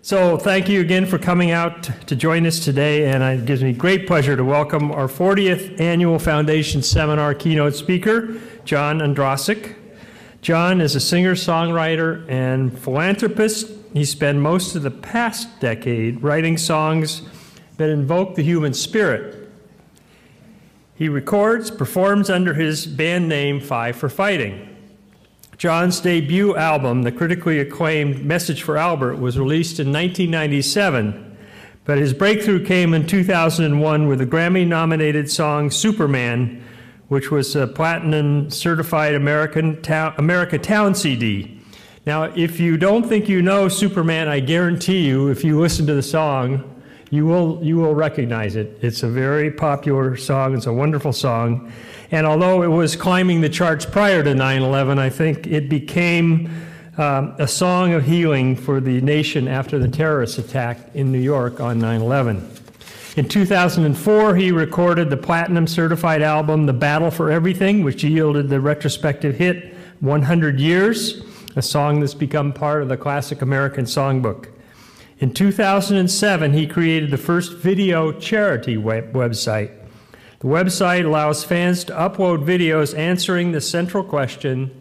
So thank you again for coming out to join us today, and it gives me great pleasure to welcome our 40th Annual Foundation Seminar keynote speaker, John Ondrasik. John is a singer, songwriter, and philanthropist. He spent most of the past decade writing songs that invoke the human spirit. He records, performs under his band name, Five for Fighting. John's debut album, the critically acclaimed Message for Albert, was released in 1997, but his breakthrough came in 2001 with the Grammy-nominated song Superman, which was a platinum certified America Town CD. Now, if you don't think you know Superman, I guarantee you, if you listen to the song, you will recognize it. It's a very popular song. It's a wonderful song. And although it was climbing the charts prior to 9/11, I think it became a song of healing for the nation after the terrorist attack in New York on 9/11. In 2004, he recorded the platinum certified album, The Battle for Everything, which yielded the retrospective hit 100 Years, a song that's become part of the classic American songbook. In 2007, he created the first video charity website. The website allows fans to upload videos answering the central question,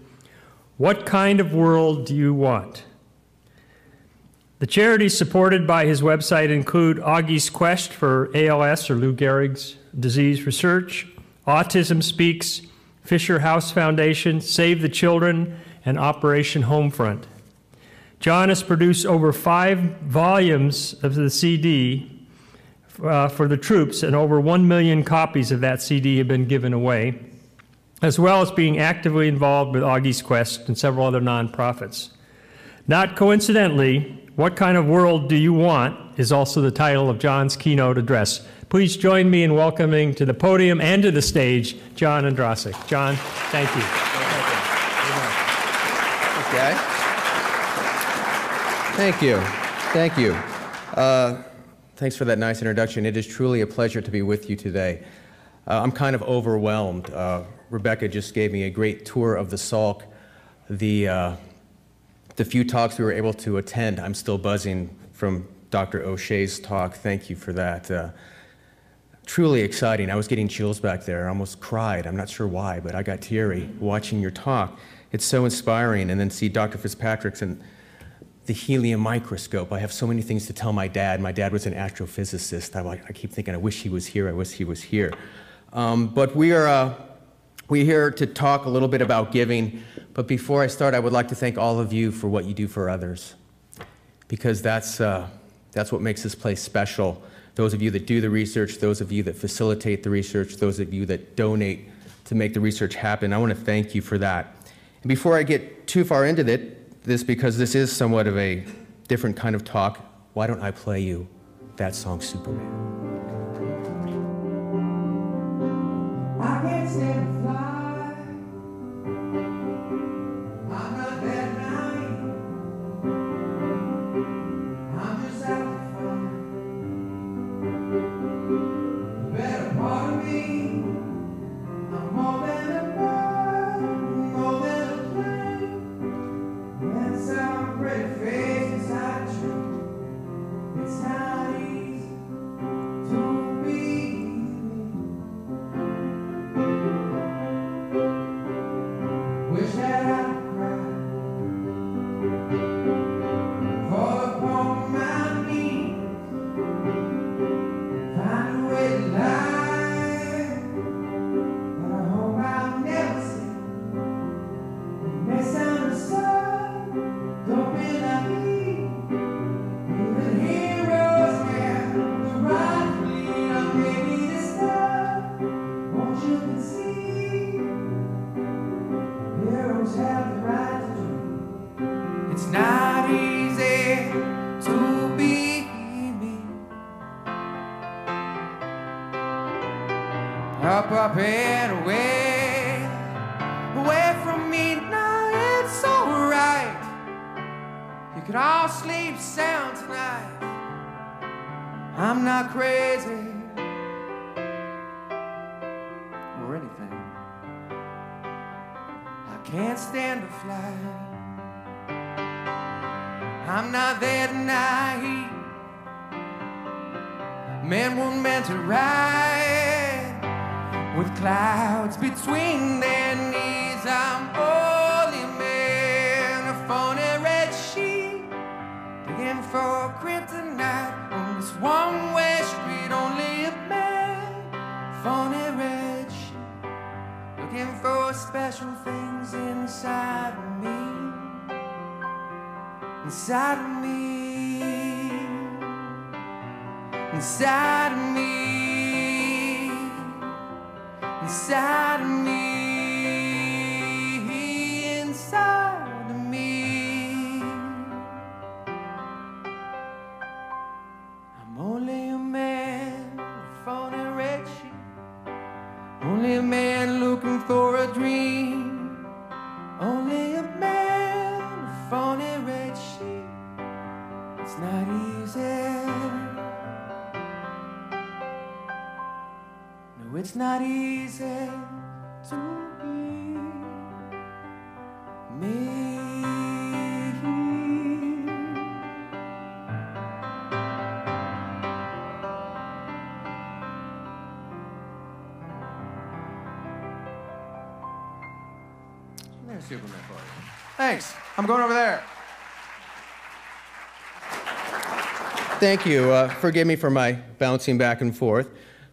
what kind of world do you want? The charities supported by his website include Augie's Quest for ALS, or Lou Gehrig's disease research, Autism Speaks, Fisher House Foundation, Save the Children, and Operation Homefront. John has produced over 5 volumes of the CD for the troops, and over 1 million copies of that CD have been given away, as well as being actively involved with Augie's Quest and several other nonprofits. Not coincidentally, What Kind of World Do You Want is also the title of John's keynote address. Please join me in welcoming to the podium and to the stage, John Ondrasik. John, thank you. Okay. Thank you. Thank you. Thanks for that nice introduction. It is truly a pleasure to be with you today. I'm kind of overwhelmed. Rebecca just gave me a great tour of the Salk. The few talks we were able to attend, I'm still buzzing from Dr. O'Shea's talk. Thank you for that. Truly exciting. I was getting chills back there. I almost cried. I'm not sure why, but I got teary watching your talk. It's so inspiring. And then see Dr. Fitzpatrick's and the helium microscope. I have so many things to tell my dad. My dad was an astrophysicist. I keep thinking, I wish he was here. I wish he was here. But we're here to talk a little bit about giving. But before I start, I would like to thank all of you for what you do for others, because that's what makes this place special. Those of you that do the research, those of you that facilitate the research, those of you that donate to make the research happen. I want to thank you for that. And before I get too far into this, because this is somewhat of a different kind of talk, why don't I play you that song, Superman? I can't stand to fly. I'm not that naive. I'm just out for fun. The better part of me, I'm more than a bird, more than a plane. And some pretty face inside a tree. It's not easy to be. Wish that I could cry, fall upon my knees, find a way to lie, but I hope I'll never see misunderstood. Don't be naive, even heroes can rightfully not maybe this time. Won't you concede? Heroes have the right to dream. It's not easy to be me. Up and away from me. Now it's alright. You could all sleep sound tonight. I'm not crazy or anything. Can't stand to fly. I'm not that naive. men were meant to ride with clouds between their knees. I'm only a man, a phony red sheep, digging for kryptonite on this one-way street. Only a man, phony red sheep, looking for special things inside of me, inside of me, inside of me, inside of me, inside of me. I'm only a man, a phony red sheep, only a man looking for a dream, only a man, a phony red sheep. It's not easy. No, it's not easy to be me. There's Superman for you. Thanks. I'm going over there. Thank you. Forgive me for my bouncing back and forth.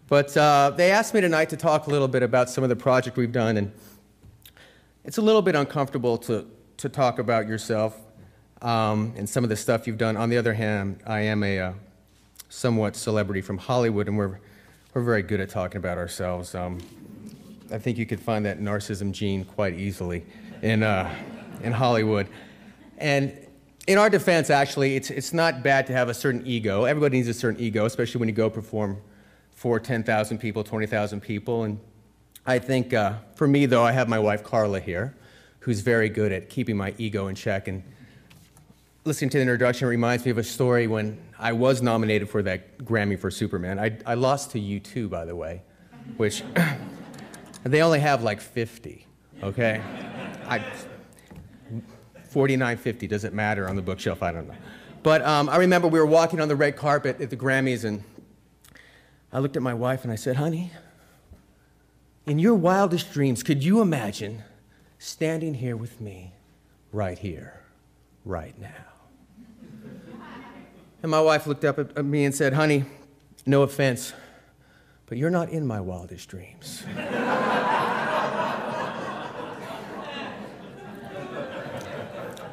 But they asked me tonight to talk a little bit about some of the project we've done, and it's a little bit uncomfortable to talk about yourself and some of the stuff you've done. On the other hand, I am a somewhat celebrity from Hollywood, and we're very good at talking about ourselves. I think you could find that narcissism gene quite easily in Hollywood. And in our defense, actually, it's not bad to have a certain ego. Everybody needs a certain ego, especially when you go perform for 10,000 people, 20,000 people. And I think, for me, though, I have my wife, Carla, here, who's very good at keeping my ego in check. And listening to the introduction reminds me of a story when I was nominated for that Grammy for Superman. I lost to U2, by the way, which they only have like 50, okay? 49.50, does it matter on the bookshelf? I don't know. But I remember we were walking on the red carpet at the Grammys, and I looked at my wife and I said, honey, in your wildest dreams, could you imagine standing here with me right here, right now? And my wife looked up at me and said, honey, no offense, but you're not in my wildest dreams.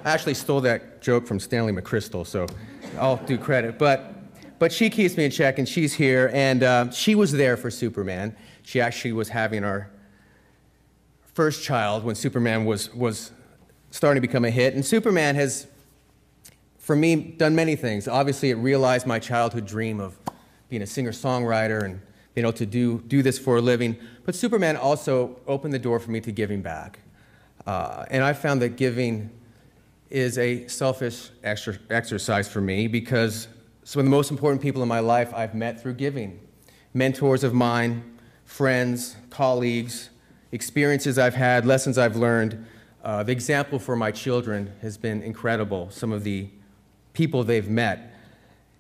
I actually stole that joke from Stanley McChrystal, so I'll do credit. But she keeps me in check, and she's here, and she was there for Superman. She actually was having our first child when Superman was starting to become a hit. And Superman has, for me, done many things. Obviously, it realized my childhood dream of being a singer-songwriter and being able to do this for a living. But Superman also opened the door for me to giving back. And I found that giving is a selfish exercise for me because some of the most important people in my life I've met through giving. Mentors of mine, friends, colleagues, experiences I've had, lessons I've learned. The example for my children has been incredible, some of the people they've met.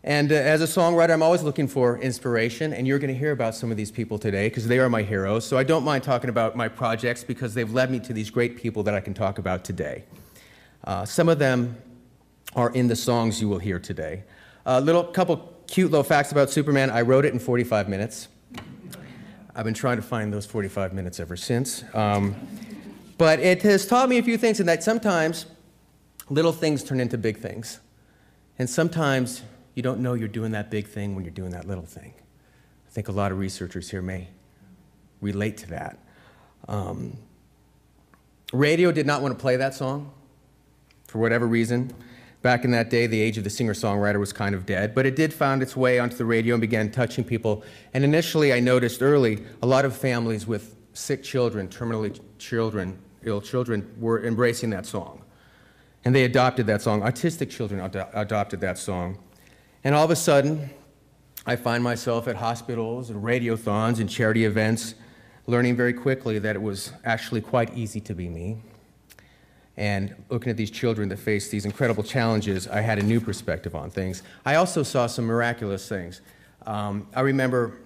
And as a songwriter, I'm always looking for inspiration, and you're going to hear about some of these people today because they are my heroes. So I don't mind talking about my projects because they've led me to these great people that I can talk about today. Some of them are in the songs you will hear today. Couple cute little facts about Superman. I wrote it in 45 minutes. I've been trying to find those 45 minutes ever since. But it has taught me a few things, in that sometimes little things turn into big things. And sometimes you don't know you're doing that big thing when you're doing that little thing. I think a lot of researchers here may relate to that. Radio did not want to play that song for whatever reason. Back in that day, the age of the singer-songwriter was kind of dead, but it did find its way onto the radio and began touching people. And initially, I noticed early, a lot of families with sick children, terminally ill children, were embracing that song. And they adopted that song. Autistic children adopted that song. And all of a sudden, I find myself at hospitals and radiothons and charity events, learning very quickly that it was actually quite easy to be me. And looking at these children that face these incredible challenges, I had a new perspective on things. I also saw some miraculous things. I remember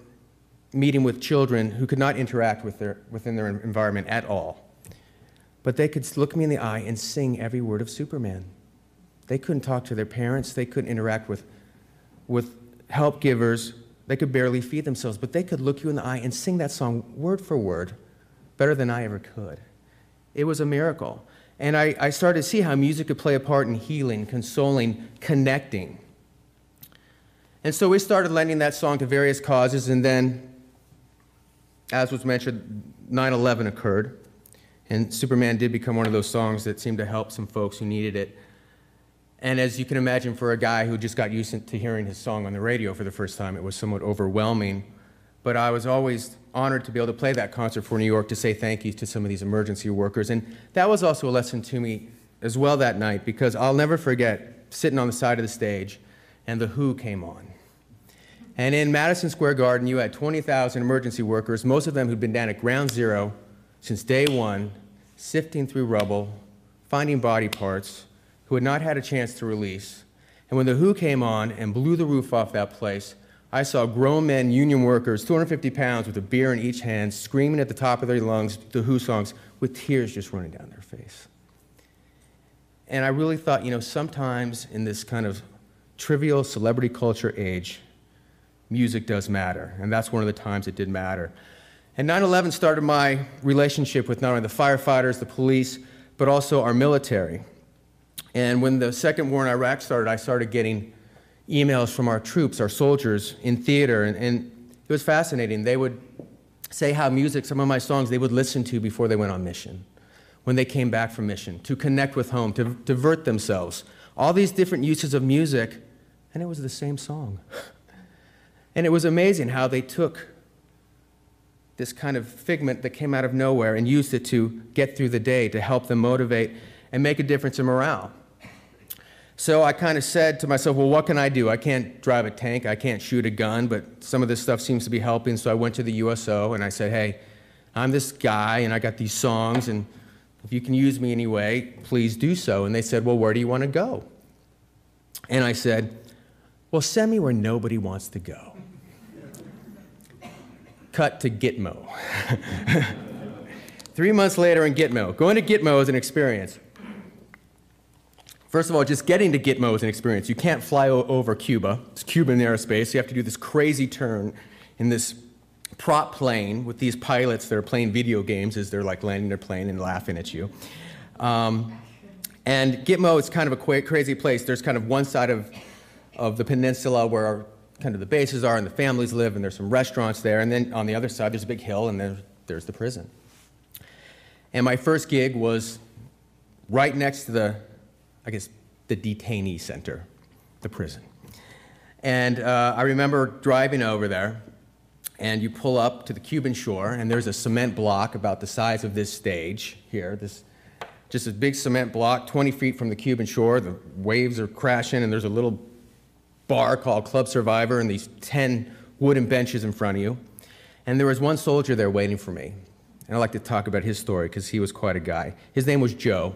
meeting with children who could not interact within their environment at all. But they could look me in the eye and sing every word of Superman. They couldn't talk to their parents. They couldn't interact with help givers. They could barely feed themselves. But they could look you in the eye and sing that song word for word better than I ever could. It was a miracle. And I started to see how music could play a part in healing, consoling, connecting. And so we started lending that song to various causes, and then, as was mentioned, 9/11 occurred, and Superman did become one of those songs that seemed to help some folks who needed it. And as you can imagine, for a guy who just got used to hearing his song on the radio for the first time, it was somewhat overwhelming. But I was always honored to be able to play that concert for New York, to say thank you to some of these emergency workers. And that was also a lesson to me as well that night, because I'll never forget sitting on the side of the stage, and The Who came on. And in Madison Square Garden, you had 20,000 emergency workers, most of them who'd been down at ground zero since day one, sifting through rubble, finding body parts, who had not had a chance to release. And when The Who came on and blew the roof off that place, I saw grown men, union workers, 250 pounds with a beer in each hand, screaming at the top of their lungs The Who songs with tears just running down their face. And I really thought, sometimes in this kind of trivial celebrity culture age, music does matter, and that's one of the times it did matter. And 9/11 started my relationship with not only the firefighters, the police, but also our military. And when the second war in Iraq started, I started getting emails from our troops, our soldiers in theater, and it was fascinating. They would say how music, some of my songs, they would listen to before they went on mission, when they came back from mission, to connect with home, to divert themselves. All these different uses of music, and it was the same song. And it was amazing how they took this kind of figment that came out of nowhere and used it to get through the day, to help them motivate and make a difference in morale. So I kind of said to myself, well, what can I do? I can't drive a tank, I can't shoot a gun, but some of this stuff seems to be helping. So I went to the USO and I said, hey, I'm this guy and I got these songs, and if you can use me anyway, please do so. And they said, well, where do you want to go? And I said, well, send me where nobody wants to go. Cut to Gitmo. 3 months later in Gitmo. Going to Gitmo is an experience. First of all, just getting to Gitmo is an experience. You can't fly over Cuba. It's Cuban aerospace. You have to do this crazy turn in this prop plane with these pilots that are playing video games as they're like landing their plane and laughing at you. And Gitmo is kind of a crazy place. There's kind of one side of the peninsula where our kind of the bases are and the families live, and there's some restaurants there, and then on the other side there's a big hill, and there's the prison. And my first gig was right next to the detainee center, the prison. And I remember driving over there, and you pull up to the Cuban shore, and there's a cement block about the size of this stage here, just a big cement block 20 feet from the Cuban shore. The waves are crashing, and there's a little bar called Club Survivor and these 10 wooden benches in front of you. And there was one soldier there waiting for me. And I'd like to talk about his story because he was quite a guy. His name was Joe.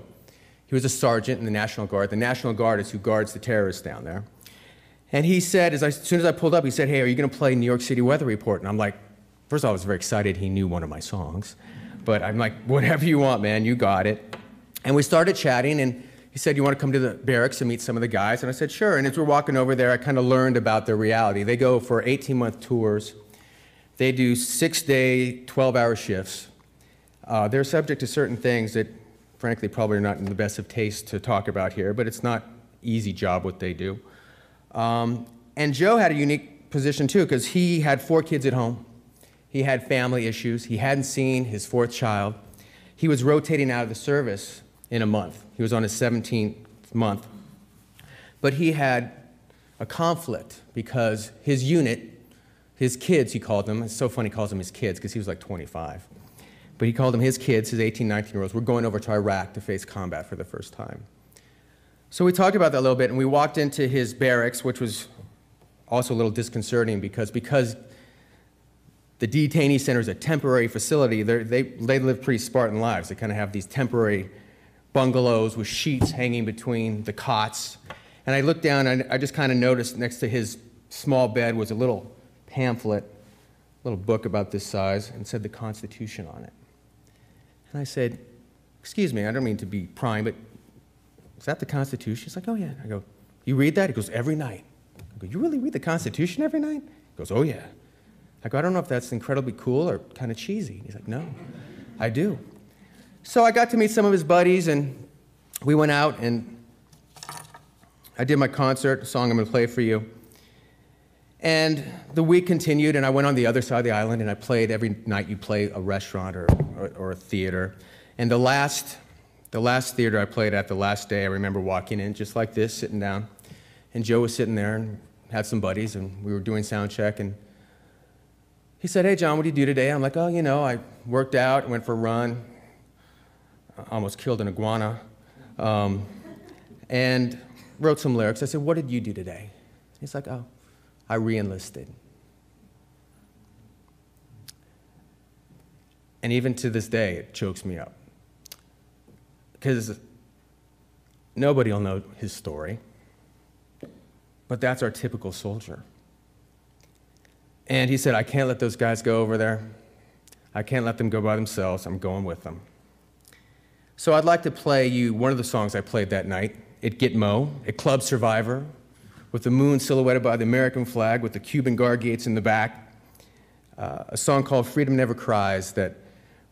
He was a sergeant in the National Guard. The National Guard is who guards the terrorists down there. And he said, as soon as I pulled up, he said, hey, are you going to play New York City Weather Report? And I'm like, first of all, I was very excited he knew one of my songs. But I'm like, whatever you want, man, you got it. And we started chatting, and he said, you want to come to the barracks and meet some of the guys? And I said, sure. And as we're walking over there, I kind of learned about their reality. They go for 18-month tours. They do 6-day, 12-hour shifts. They're subject to certain things that, frankly, probably are not in the best of taste to talk about here, but it's not an easy job what they do. And Joe had a unique position, too, because he had 4 kids at home. He had family issues. He hadn't seen his 4th child. He was rotating out of the service in a month. He was on his 17th month. But he had a conflict because his unit, his kids, he called them. It's so funny he calls them his kids because he was like 25. But he called them his kids, his 18, 19-year-olds. We're going over to Iraq to face combat for the first time. So we talked about that a little bit, and we walked into his barracks, which was also a little disconcerting because the detainee center is a temporary facility. They live pretty Spartan lives. They kind of have these temporary bungalows with sheets hanging between the cots. And I looked down, and I just kind of noticed next to his small bed was a little pamphlet, little book about this size, and said the Constitution on it. And I said, excuse me, I don't mean to be prying, but is that the Constitution? He's like, oh yeah. I go, you read that? He goes, every night. I go, you really read the Constitution every night? He goes, oh yeah. I go, I don't know if that's incredibly cool or kind of cheesy. He's like, no, I do. So I got to meet some of his buddies, and we went out, and I did my concert, a song I'm going to play for you. And the week continued, and I went on the other side of the island, and I played every night you play a restaurant or a theater. And the last theater I played at, the last day, I remember walking in just like this, sitting down. And Joe was sitting there and had some buddies, and we were doing sound check. And he said, hey, John, what do you do today? I'm like, oh, you know, I worked out, went for a run, almost killed an iguana, and wrote some lyrics. I said, what did you do today? He's like, oh, I re-enlisted. And even to this day, it chokes me up. Because nobody will know his story, but that's our typical soldier. And he said, I can't let those guys go over there. I can't let them go by themselves. I'm going with them. So I'd like to play you one of the songs I played that night, at Gitmo, at Club Survivor, with the moon silhouetted by the American flag, with the Cuban guard gates in the back, a song called Freedom Never Cries that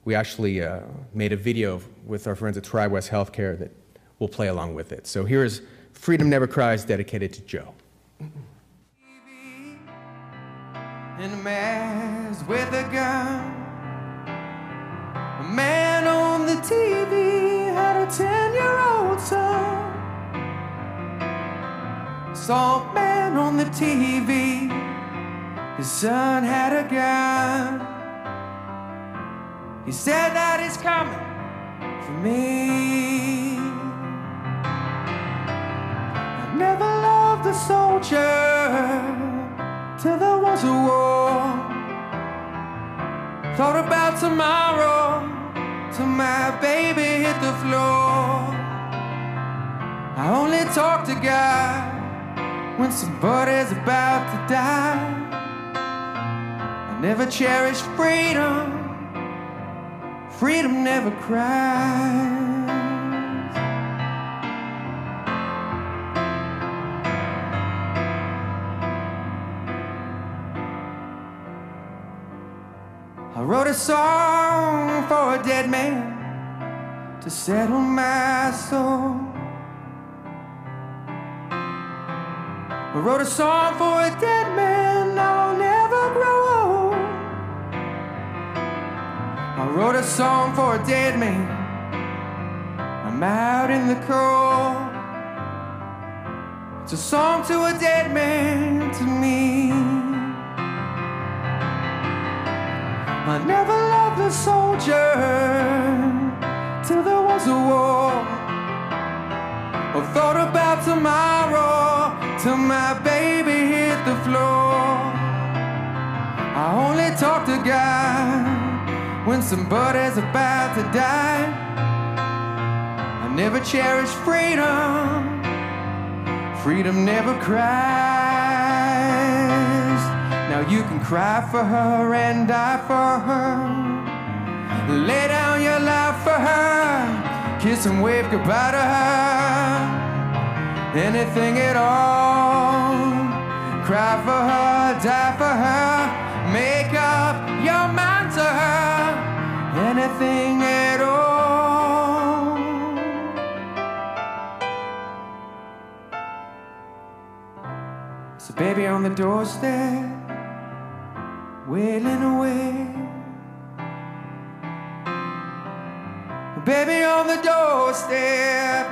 we actually made a video with our friends at TriWest Healthcare that we'll play along with it. So here is Freedom Never Cries, dedicated to Joe. In a mask with a gun, a man on the TV had a 10-year-old son. Saw a man on the TV, his son had a gun. He said that he's coming for me. I never loved a soldier till there was a war. Thought about tomorrow till my baby hit the floor. I only talk to God when somebody's about to die. I never cherished freedom. Freedom never cries. I wrote a song for a dead man to settle my soul. I wrote a song for a dead man, now I'll never grow old. I wrote a song for a dead man, I'm out in the cold. It's a song to a dead man, to me. I never loved a soldier till there was a war, or thought about tomorrow till my baby hit the floor. I only talk to God when somebody's about to die. I never cherished freedom. Freedom never cries. Now you can cry for her and die for her. Lay down your life for her. Kiss and wave goodbye to her. Anything at all. Cry for her, die for her. Make up your mind to her. Anything at all. So baby on the doorstep, wailing away. Baby on the doorstep,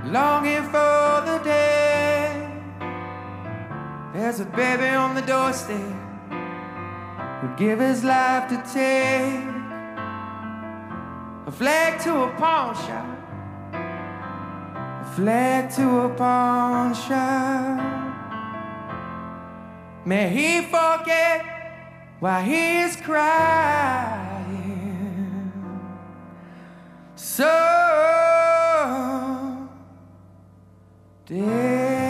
longing for the day. There's a baby on the doorstep who'd give his life to take a flag to a pawn shop, a flag to a pawn shop. May he forget why he is crying so dead.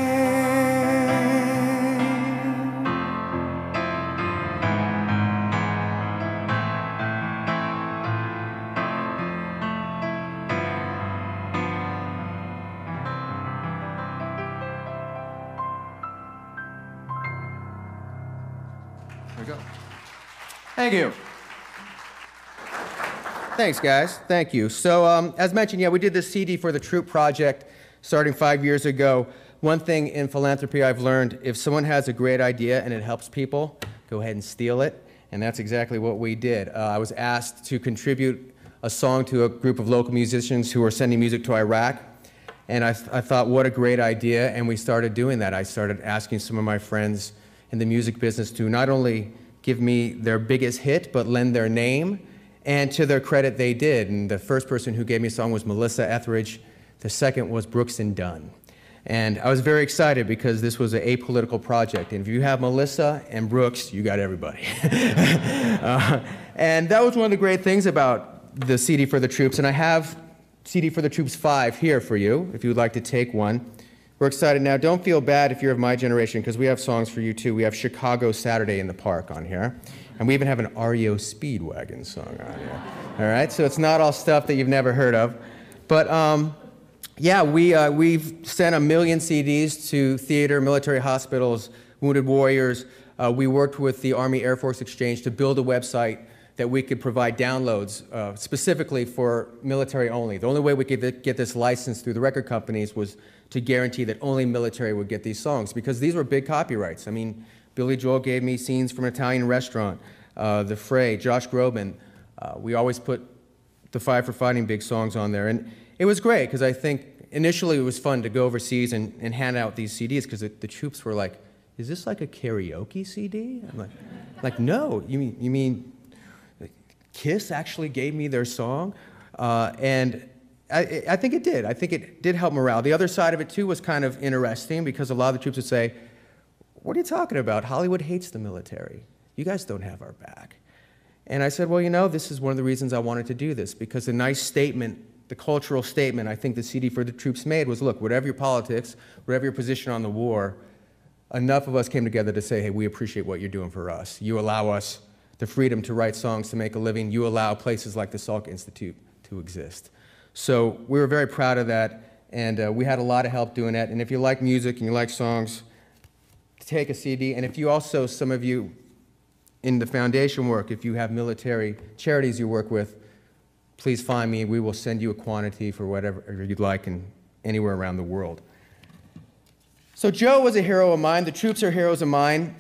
There we go. Thank you. Thanks, guys. Thank you. So, as mentioned, yeah, we did this CD for the Troop Project starting 5 years ago. One thing in philanthropy I've learned, if someone has a great idea and it helps people, go ahead and steal it. And that's exactly what we did. I was asked to contribute a song to a group of local musicians who were sending music to Iraq. And I thought, what a great idea, and we started doing that. I started asking some of my friends in the music business to not only give me their biggest hit, but lend their name. And to their credit, they did. And the first person who gave me a song was Melissa Etheridge. The second was Brooks and Dunn. And I was very excited because this was an apolitical project. And if you have Melissa and Brooks, you got everybody. And that was one of the great things about the CD for the Troops. And I have CD for the Troops 5 here for you, if you would like to take one. We're excited now. Don't feel bad if you're of my generation, because we have songs for you too. We have Chicago Saturday in the Park on here. And we even have an REO Speedwagon song on here. All right, so it's not all stuff that you've never heard of. But yeah, we've sent 1 million CDs to theater, military hospitals, wounded warriors. We worked with the Army Air Force Exchange to build a website that we could provide downloads specifically for military only. The only way we could get this license through the record companies was to guarantee that only military would get these songs, because these were big copyrights. I mean, Billy Joel gave me Scenes from an Italian Restaurant, The Fray, Josh Groban. We always put the Five for Fighting big songs on there. And it was great, because I think initially it was fun to go overseas and hand out these CDs, because the troops were like, is this like a karaoke CD? I'm like no, you mean Kiss actually gave me their song? And I think it did. I think it did help morale. The other side of it, too, was kind of interesting, because a lot of the troops would say, what are you talking about? Hollywood hates the military. You guys don't have our back. And I said, well, you know, this is one of the reasons I wanted to do this, because the nice statement, the cultural statement I think the CD for the Troops made was, look, whatever your politics, whatever your position on the war, enough of us came together to say, hey, we appreciate what you're doing for us. You allow us the freedom to write songs, to make a living. You allow places like the Salk Institute to exist. So we were very proud of that, and we had a lot of help doing that. And if you like music and you like songs, take a CD. And if you also, some of you in the foundation work, if you have military charities you work with, please find me. We will send you a quantity for whatever you'd like and anywhere around the world. So Joe was a hero of mine. The troops are heroes of mine.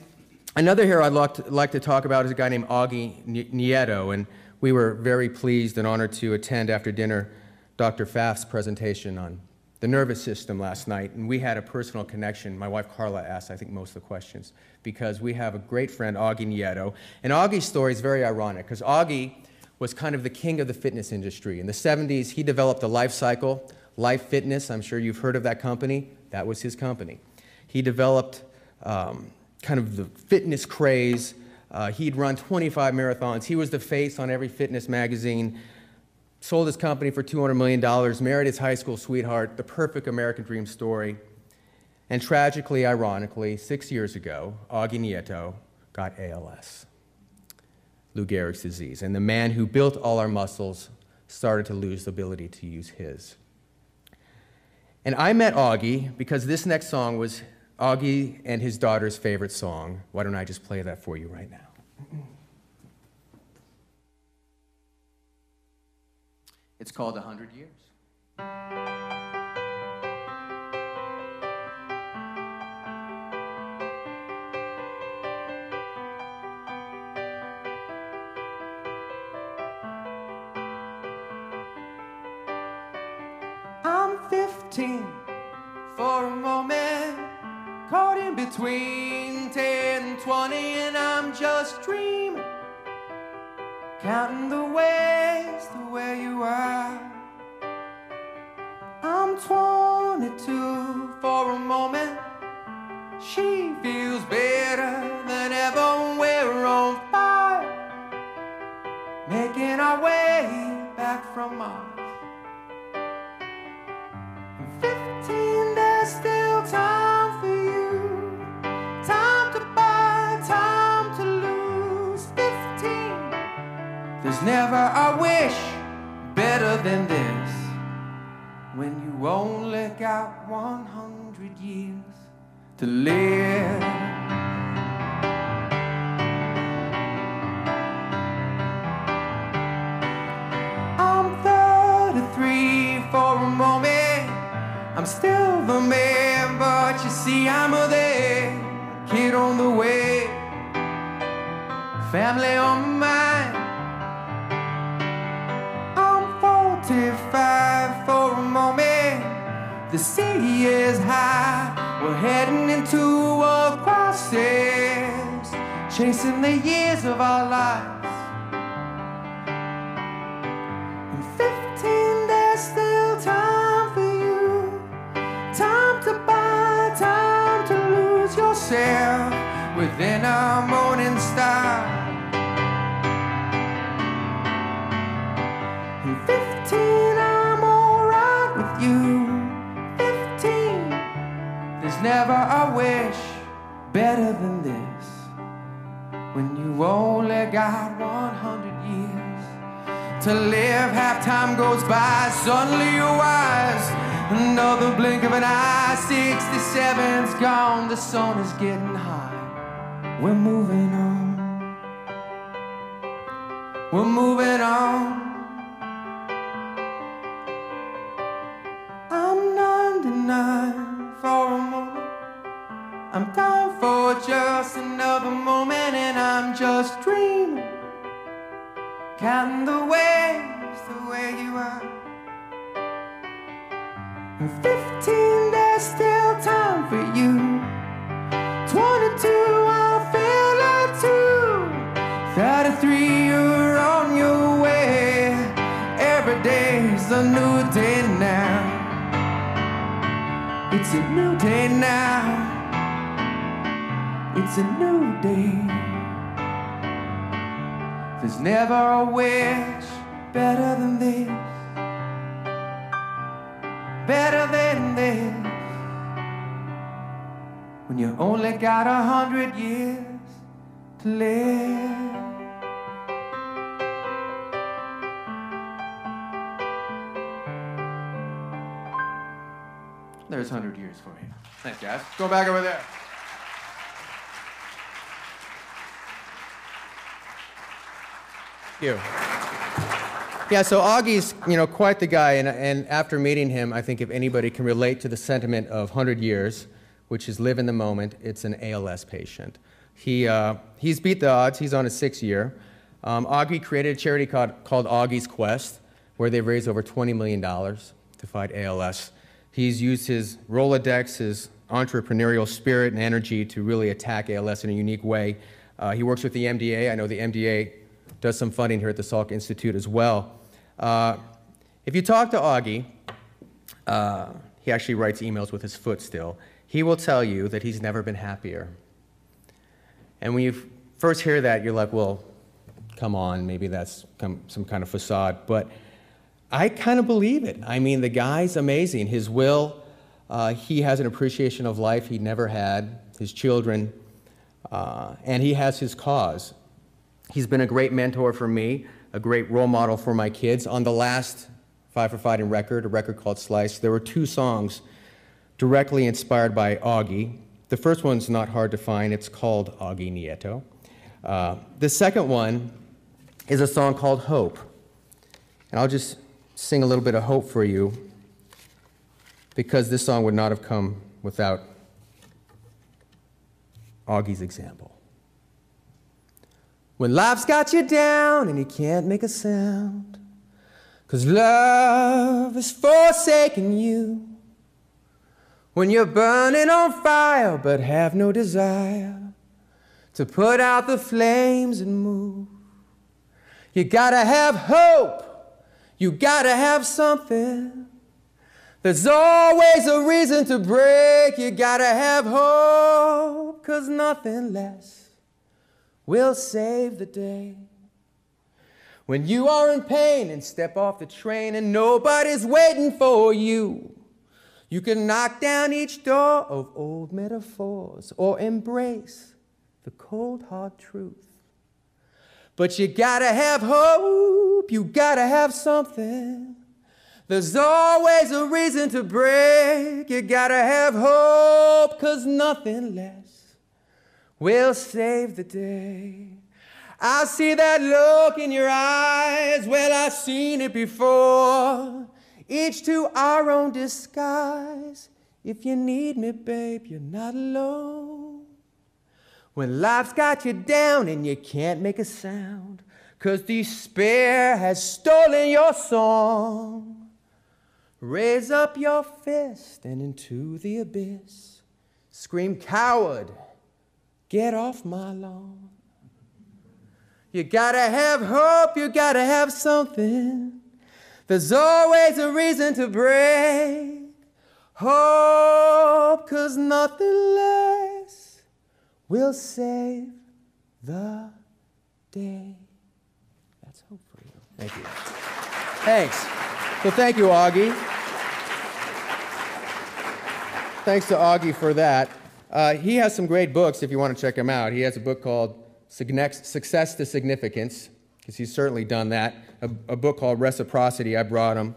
Another hero I'd like to talk about is a guy named Augie Nieto, and we were very pleased and honored to attend after dinner Dr. Pfaff's presentation on the nervous system last night, and we had a personal connection. My wife Carla asked, I think, most of the questions, because we have a great friend, Augie Nieto, and Augie's story is very ironic, because Augie was kind of the king of the fitness industry. In the 70s, he developed the Life Cycle, Life Fitness. I'm sure you've heard of that company. That was his company. He developed kind of the fitness craze. He'd run 25 marathons. He was the face on every fitness magazine, sold his company for $200 million, married his high school sweetheart, the perfect American dream story. And tragically, ironically, 6 years ago, Augie Nieto got ALS, Lou Gehrig's disease. And the man who built all our muscles started to lose the ability to use his. And I met Augie because this next song was Augie and his daughter's favorite song. Why don't I just play that for you right now? It's called 100 Years. I'm 15 for a moment, caught in between 10 and 20, and I'm just dreaming, counting the ways to where you are. I'm 22 for a moment, she feels better than ever. We're on fire, making our way back from Mars. 15, there's still time for you, time to buy, time to lose. 15, there's never a wish better than this, when you only got 100 years to live. on the way, family on my mind. I'm 45 for a moment. The city is high. We're heading into a crisis, chasing the years of our lives. In 15, there's still time for you. Time to buy, time to lose yourself within our morning star. In 15, I'm alright with you. 15, there's never a wish better than this. When you only got 100 years to live, half time goes by, suddenly you're wise. Another blink of an eye, 67's gone, the sun is getting high. We're moving on. We're moving on. I'm 99 for a moment. I'm down for just another moment, and I'm just dreaming, counting the ways you are. In 15, there's still time for you. 22, I feel like 2. 33, you're on your way. Every day's a new day now. It's a new day now. It's a new day. There's never a wish better than this. Better than this. When you only got 100 years to live. There's 100 years for you. Thanks, guys. Go back over there. Thank you. Yeah, so Augie's, quite the guy, and after meeting him, I think if anybody can relate to the sentiment of 100 years, which is live in the moment, it's an ALS patient. He's beat the odds. He's on his 6th year. Augie created a charity called Augie's Quest, where they've raised over $20 million to fight ALS. He's used his Rolodex, his entrepreneurial spirit and energy to really attack ALS in a unique way. He works with the MDA. I know the MDA does some funding here at the Salk Institute as well. If you talk to Augie, he actually writes emails with his foot still. He will tell you that he's never been happier. And when you first hear that, you're like, well, come on, maybe that's some kind of facade. But I kind of believe it. I mean, the guy's amazing. His will, he has an appreciation of life he never had, his children, and he has his cause. He's been a great mentor for me, a great role model for my kids. On the last Five for Fighting record, a record called Slice, there were 2 songs directly inspired by Augie. The first one's not hard to find. It's called Augie Nieto. The second one is a song called Hope. And I'll just sing a little bit of hope for you, because this song would not have come without Augie's example. When life's got you down and you can't make a sound, 'cause love has forsaken you. When you're burning on fire but have no desire to put out the flames and move. You gotta have hope, you gotta have something. There's always a reason to break. You gotta have hope, 'cause nothing less will save the day. When you are in pain and step off the train and nobody's waiting for you, you can knock down each door of old metaphors or embrace the cold, hard truth. But you gotta have hope, you gotta have something. There's always a reason to break. You gotta have hope, 'cause nothing less will save the day. I see that look in your eyes. Well, I've seen it before. Each to our own disguise. If you need me, babe, you're not alone. when life's got you down and you can't make a sound, 'cause despair has stolen your song. Raise up your fist and into the abyss scream, coward, get off my lawn. You gotta have hope, you gotta have something. There's always a reason to break. Hope, 'cause nothing less will save the day. That's hope for you. Thank you. Thanks. So thank you, Augie. Thanks to Augie for that. He has some great books if you want to check him out. He has a book called Success to Significance, because he's certainly done that. A book called Reciprocity, I brought him.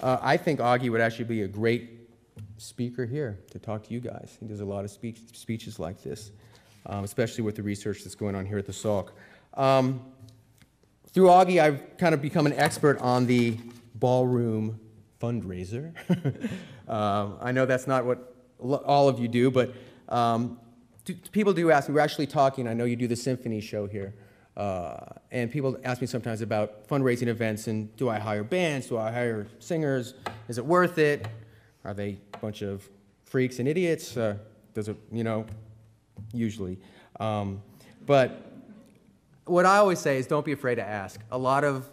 I think Augie would actually be a great speaker here to talk to you guys. He does a lot of speeches like this, especially with the research that's going on here at the Salk. Through Augie, I've kind of become an expert on the ballroom fundraiser. I know that's not what all of you do, but people do ask me. We're actually talking, I know you do the symphony show here, and people ask me sometimes about fundraising events, and do I hire bands? Do I hire singers? Is it worth it? Are they a bunch of freaks and idiots? Does it, usually. But what I always say is don't be afraid to ask. A lot of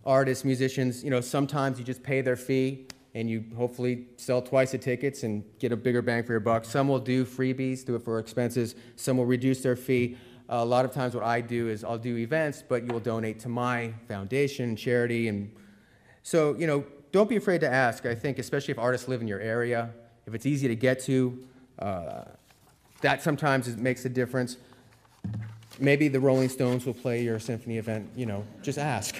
artists, musicians, sometimes you just pay their fee and you hopefully sell twice the tickets and get a bigger bang for your buck. Some will do freebies, do it for expenses. Some will reduce their fee. A lot of times what I do is I'll do events, but you will donate to my foundation, charity, and so, don't be afraid to ask. I think especially if artists live in your area, if it's easy to get to, that sometimes makes a difference. Maybe the Rolling Stones will play your symphony event, just ask.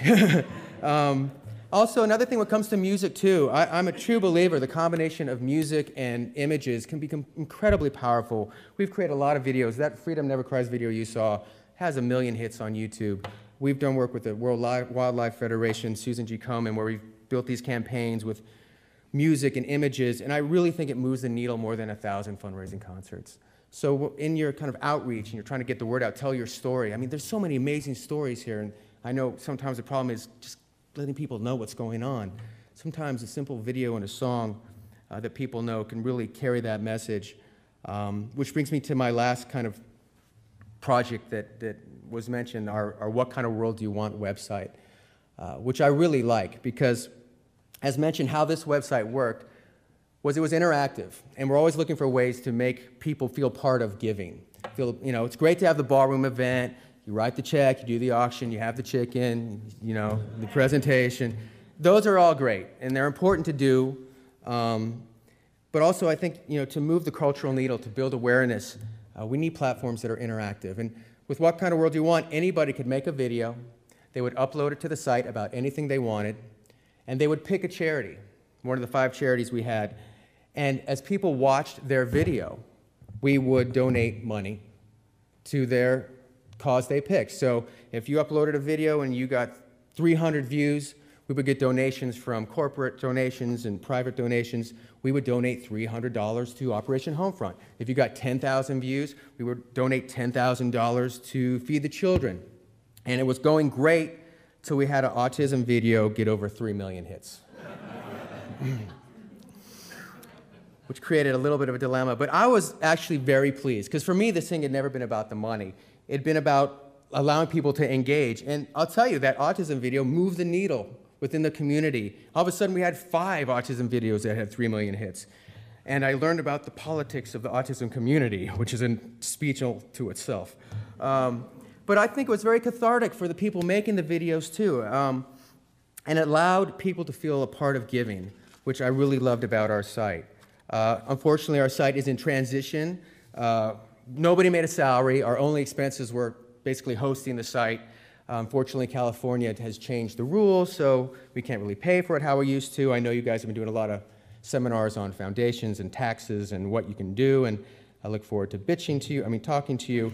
Also, another thing when it comes to music too, I'm a true believer the combination of music and images can become incredibly powerful. We've created a lot of videos. That Freedom Never Cries video you saw has 1 million hits on YouTube. We've done work with the World Wildlife Federation, Susan G. Komen, where we've built these campaigns with music and images, and I really think it moves the needle more than 1,000 fundraising concerts. So in your kind of outreach, and you're trying to get the word out, tell your story. I mean, there's so many amazing stories here, and I know sometimes the problem is just letting people know what's going on. Sometimes a simple video and a song that people know can really carry that message, which brings me to my last kind of project that was mentioned, our What Kind of World Do You Want website, which I really like because, as mentioned, how this website worked was it was interactive, and we're always looking for ways to make people feel part of giving. It's great to have the ballroom event. You write the check, you do the auction, you have the chicken, the presentation. Those are all great, and they're important to do. But also, I think, to move the cultural needle, to build awareness, we need platforms that are interactive. And with What Kind of World Do You Want, anybody could make a video. They would upload it to the site about anything they wanted, and they would pick a charity, one of the 5 charities we had. And as people watched their video, we would donate money to their cause they picked. So if you uploaded a video and you got 300 views, we would get donations from corporate donations and private donations. We would donate $300 to Operation Homefront. If you got 10,000 views, we would donate $10,000 to Feed the Children. And it was going great till we had an autism video get over 3 million hits. Which created a little bit of a dilemma. But I was actually very pleased, because for me, this thing had never been about the money. It had been about allowing people to engage. And I'll tell you, that autism video moved the needle within the community. All of a sudden, we had 5 autism videos that had 3 million hits. And I learned about the politics of the autism community, which is a speech all to itself. But I think it was very cathartic for the people making the videos, too. And it allowed people to feel a part of giving, which I really loved about our site. Unfortunately, our site is in transition. Nobody made a salary. Our only expenses were basically hosting the site. Unfortunately, California has changed the rules, so we can't really pay for it how we used to. I know you guys have been doing a lot of seminars on foundations and taxes and what you can do, and I look forward to talking to you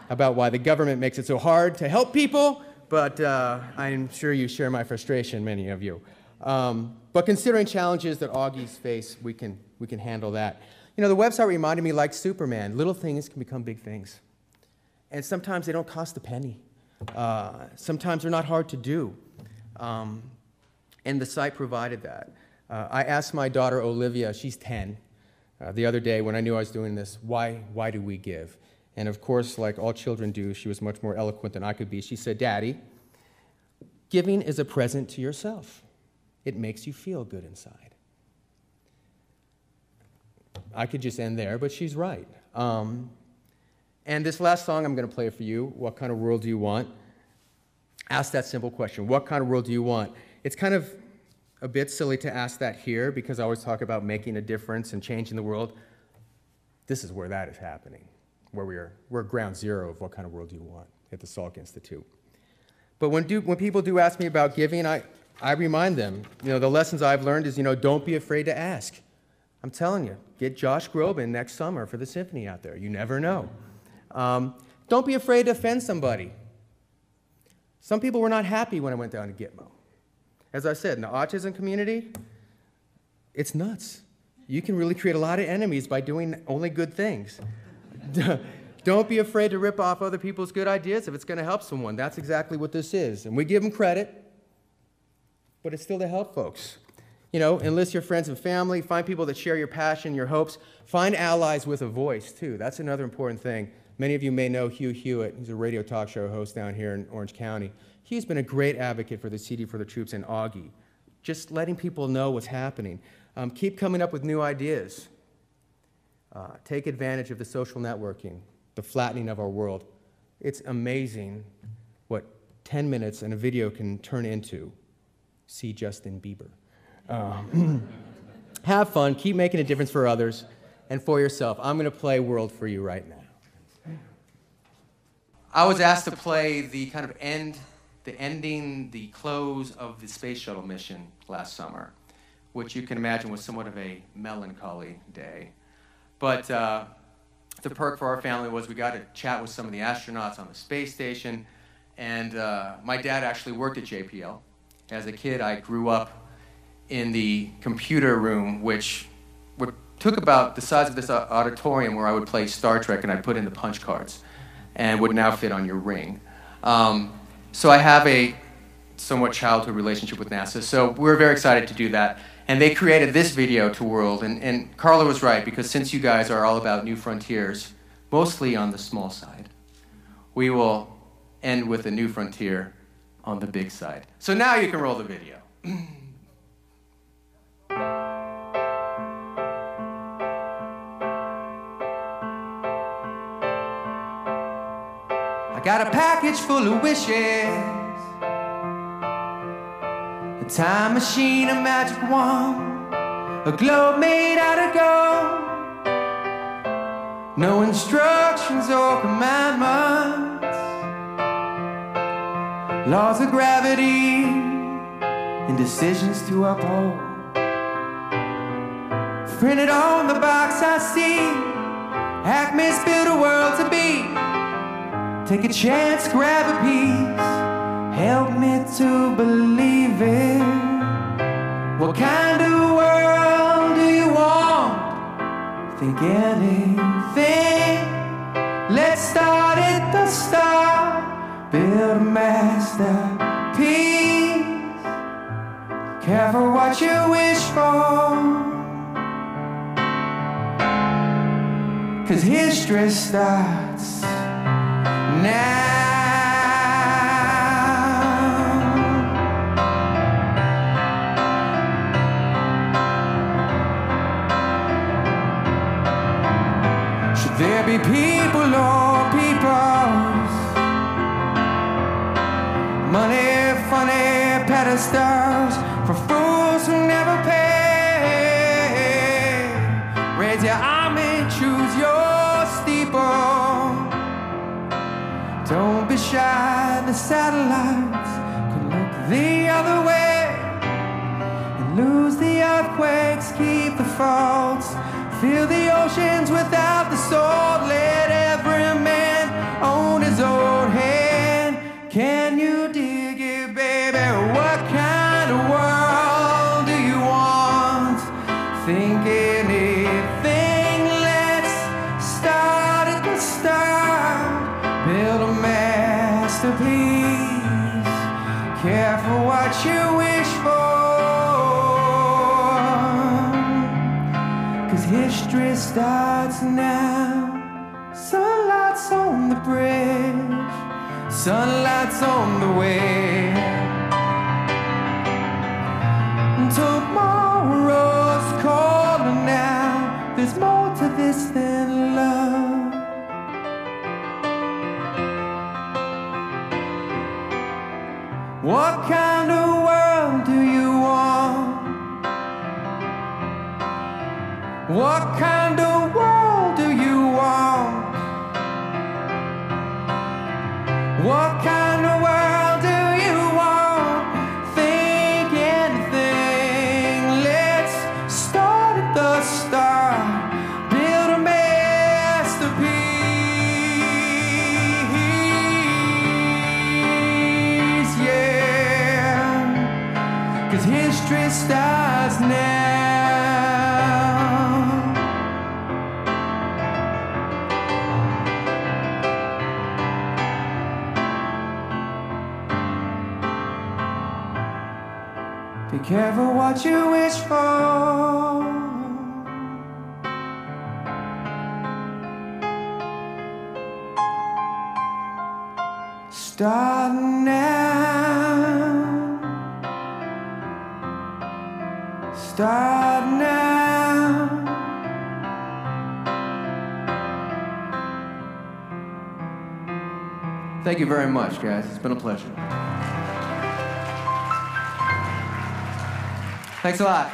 about why the government makes it so hard to help people, but I'm sure you share my frustration, many of you. But considering challenges that Augie's face, we can handle that. You know, the website reminded me, like Superman, little things can become big things. And sometimes they don't cost a penny. Sometimes they're not hard to do. And the site provided that. I asked my daughter, Olivia, she's 10, the other day when I knew I was doing this, why do we give? And of course, like all children do, she was much more eloquent than I could be. She said, Daddy, giving is a present to yourself. It makes you feel good inside. I could just end there, but she's right. And this last song I'm going to play for you, What Kind of World Do You Want? Ask that simple question, what kind of world do you want? It's kind of a bit silly to ask that here because I always talk about making a difference and changing the world. This is where that is happening, where we're ground zero of what kind of world do you want at the Salk Institute. But when people do ask me about giving, I remind them, the lessons I've learned is, don't be afraid to ask. I'm telling you, get Josh Groban next summer for the symphony out there. You never know. Don't be afraid to offend somebody. Some people were not happy when I went down to Gitmo. As I said, in the autism community, it's nuts. You can really create a lot of enemies by doing only good things. Don't be afraid to rip off other people's good ideas if it's going to help someone. That's exactly what this is. And we give them credit, but it's still to help folks. Enlist your friends and family. Find people that share your passion, your hopes. Find allies with a voice, too. That's another important thing. Many of you may know Hugh Hewitt. He's a radio talk show host down here in Orange County. He's been a great advocate for the CD for the Troops and Augie, just letting people know what's happening. Keep coming up with new ideas. Take advantage of the social networking, the flattening of our world. It's amazing what 10 minutes and a video can turn into. See Justin Bieber. Have fun, keep making a difference for others and for yourself. I'm going to play World for you right now. I was asked to play the kind of the close of the space shuttle mission last summer, which you can imagine was somewhat of a melancholy day. But the perk for our family was we got to chat with some of the astronauts on the space station, and my dad actually worked at JPL. As a kid, I grew up in the computer room, which took about the size of this auditorium where I would play Star Trek and I'd put in the punch cards and would now fit on your ring. So I have a somewhat childhood relationship with NASA, so we're very excited to do that. And they created this video to World, and Carla was right, because since you guys are all about new frontiers, mostly on the small side, we will end with a new frontier on the big side. So now you can roll the video. I got a package full of wishes, a time machine, a magic wand, a globe made out of gold, no instructions or commandments, laws of gravity and decisions to uphold. Printed on the box I see, Acme's built a world to be. Take a chance, grab a piece, help me to believe it. What kind of world do you want? Think anything. Let's start at the start, build a masterpiece. Careful what you wish for, 'cause history starts now. Should there be people or peoples, money, funny pedestals for fools who never pay? Raise your arm and choose your steeple. Don't be shy, the satellites could look the other way and lose the earthquakes, keep the faults, fill the oceans without the salt. Let every man own his own hand. Can you dig it, baby? What kind of world do you want? Think anything. masterpiece. Careful what you wish for, 'cause history starts now. Sunlight's on the bridge, sunlight's on the way. Tomorrow's calling now. There's more to this than love. What kind of world do you want? What kind of world do you want? What kind of world do you want? Think anything. Let's start at the start. Build a masterpiece, yeah. 'Cause history starts now. Be careful what you wish for. Start now. Start now. Thank you very much, guys. It's been a pleasure. Thanks a lot.